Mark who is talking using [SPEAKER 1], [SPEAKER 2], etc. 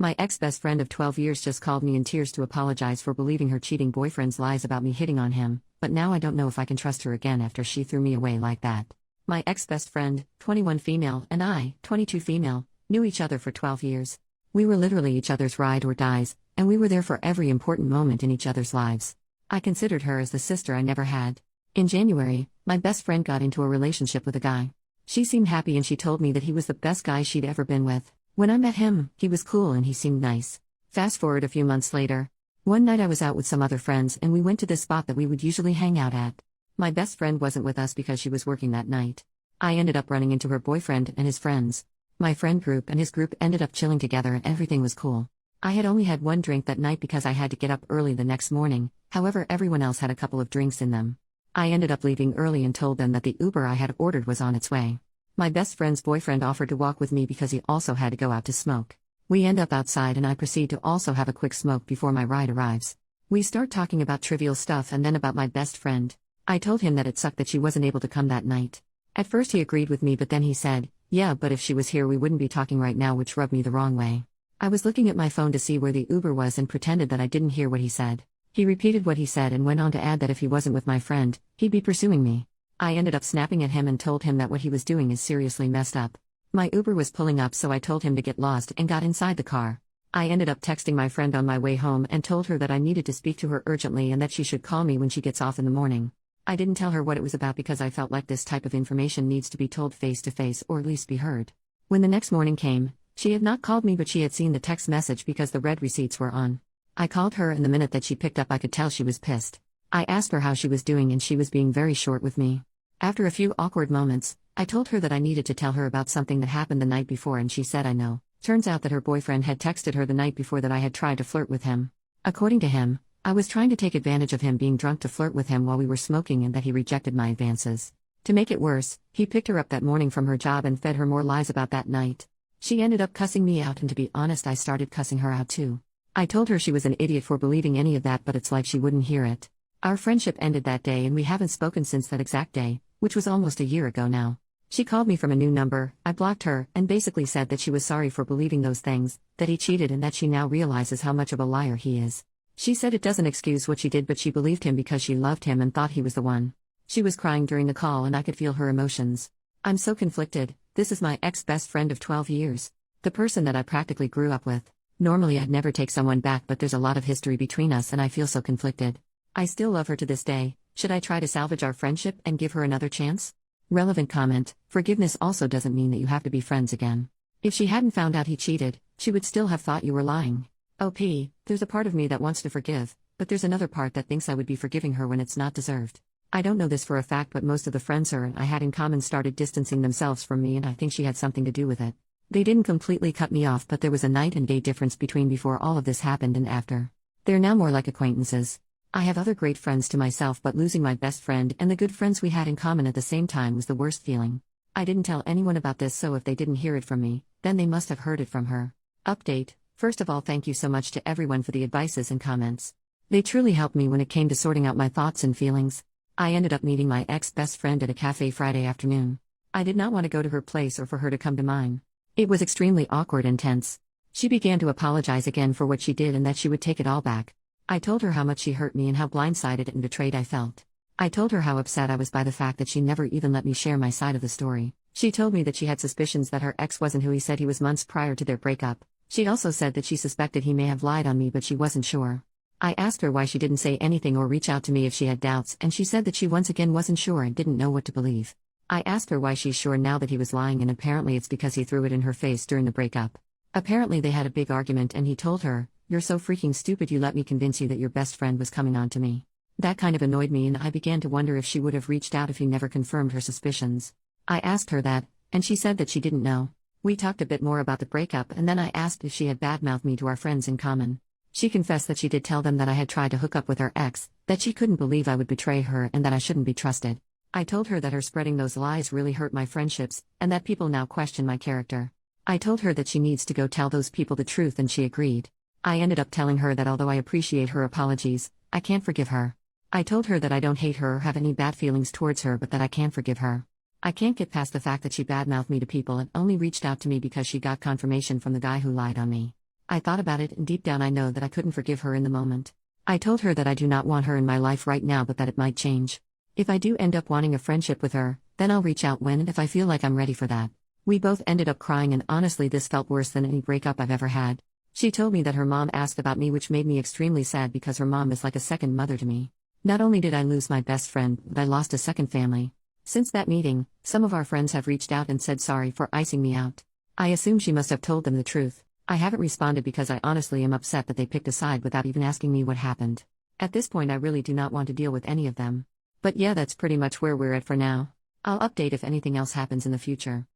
[SPEAKER 1] My ex-best friend of 12 years just called me in tears to apologize for believing her cheating boyfriend's lies about me hitting on him, but now I don't know if I can trust her again after she threw me away like that. My ex-best friend, 21 female, and I, 22 female, knew each other for 12 years. We were literally each other's ride or dies, and we were there for every important moment in each other's lives. I considered her as the sister I never had. In January, my best friend got into a relationship with a guy. She seemed happy and she told me that he was the best guy she'd ever been with. When I met him, he was cool and he seemed nice. Fast forward a few months later. One night I was out with some other friends and we went to this spot that we would usually hang out at. My best friend wasn't with us because she was working that night. I ended up running into her boyfriend and his friends. My friend group and his group ended up chilling together and everything was cool. I had only had one drink that night because I had to get up early the next morning, however everyone else had a couple of drinks in them. I ended up leaving early and told them that the Uber I had ordered was on its way. My best friend's boyfriend offered to walk with me because he also had to go out to smoke. We end up outside and I proceed to also have a quick smoke before my ride arrives. We start talking about trivial stuff and then about my best friend. I told him that it sucked that she wasn't able to come that night. At first he agreed with me but then he said, yeah, but if she was here we wouldn't be talking right now, which rubbed me the wrong way. I was looking at my phone to see where the Uber was and pretended that I didn't hear what he said. He repeated what he said and went on to add that if he wasn't with my friend, he'd be pursuing me. I ended up snapping at him and told him that what he was doing is seriously messed up. My Uber was pulling up so I told him to get lost and got inside the car. I ended up texting my friend on my way home and told her that I needed to speak to her urgently and that she should call me when she gets off in the morning. I didn't tell her what it was about because I felt like this type of information needs to be told face to face or at least be heard. When the next morning came, she had not called me but she had seen the text message because the red receipts were on. I called her and the minute that she picked up I could tell she was pissed. I asked her how she was doing and she was being very short with me. After a few awkward moments, I told her that I needed to tell her about something that happened the night before and she said I know. Turns out that her boyfriend had texted her the night before that I had tried to flirt with him. According to him, I was trying to take advantage of him being drunk to flirt with him while we were smoking and that he rejected my advances. To make it worse, he picked her up that morning from her job and fed her more lies about that night. She ended up cussing me out and to be honest I started cussing her out too. I told her she was an idiot for believing any of that but it's like she wouldn't hear it. Our friendship ended that day and we haven't spoken since that exact day, which was almost a year ago now. She called me from a new number, I blocked her, and basically said that she was sorry for believing those things, that he cheated and that she now realizes how much of a liar he is. She said it doesn't excuse what she did but she believed him because she loved him and thought he was the one. She was crying during the call and I could feel her emotions. I'm so conflicted. This is my ex-best friend of 12 years. The person that I practically grew up with. Normally I'd never take someone back but there's a lot of history between us and I feel so conflicted. I still love her to this day. Should I try to salvage our friendship and give her another chance? Relevant comment: forgiveness also doesn't mean that you have to be friends again. If she hadn't found out he cheated, she would still have thought you were lying. There's a part of me that wants to forgive, but there's another part that thinks I would be forgiving her when it's not deserved. I don't know this for a fact but most of the friends her and I had in common started distancing themselves from me and I think she had something to do with it. They didn't completely cut me off but there was a night and day difference between before all of this happened and after. They're now more like acquaintances. I have other great friends to myself but losing my best friend and the good friends we had in common at the same time was the worst feeling. I didn't tell anyone about this so if they didn't hear it from me, then they must have heard it from her. Update: first of all thank you so much to everyone for the advices and comments. They truly helped me when it came to sorting out my thoughts and feelings. I ended up meeting my ex-best friend at a cafe Friday afternoon. I did not want to go to her place or for her to come to mine. It was extremely awkward and tense. She began to apologize again for what she did and that she would take it all back. I told her how much she hurt me and how blindsided and betrayed I felt. I told her how upset I was by the fact that she never even let me share my side of the story. She told me that she had suspicions that her ex wasn't who he said he was months prior to their breakup. She also said that she suspected he may have lied on me but she wasn't sure. I asked her why she didn't say anything or reach out to me if she had doubts and she said that she once again wasn't sure and didn't know what to believe. I asked her why she's sure now that he was lying and apparently it's because he threw it in her face during the breakup. Apparently they had a big argument and he told her, "You're so freaking stupid you let me convince you that your best friend was coming on to me." That kind of annoyed me and I began to wonder if she would have reached out if he never confirmed her suspicions. I asked her that, and she said that she didn't know. We talked a bit more about the breakup and then I asked if she had badmouthed me to our friends in common. She confessed that she did tell them that I had tried to hook up with her ex, that she couldn't believe I would betray her and that I shouldn't be trusted. I told her that her spreading those lies really hurt my friendships, and that people now question my character. I told her that she needs to go tell those people the truth and she agreed. I ended up telling her that although I appreciate her apologies, I can't forgive her. I told her that I don't hate her or have any bad feelings towards her but that I can't forgive her. I can't get past the fact that she badmouthed me to people and only reached out to me because she got confirmation from the guy who lied on me. I thought about it, and deep down I know that I couldn't forgive her in the moment. I told her that I do not want her in my life right now, but that it might change. If I do end up wanting a friendship with her, then I'll reach out when and if I feel like I'm ready for that. We both ended up crying, and honestly this felt worse than any breakup I've ever had. She told me that her mom asked about me, which made me extremely sad because her mom is like a second mother to me. Not only did I lose my best friend, but I lost a second family. Since that meeting, some of our friends have reached out and said sorry for icing me out. I assume she must have told them the truth. I haven't responded because I honestly am upset that they picked a side without even asking me what happened. At this point I really do not want to deal with any of them. But yeah, that's pretty much where we're at for now. I'll update if anything else happens in the future.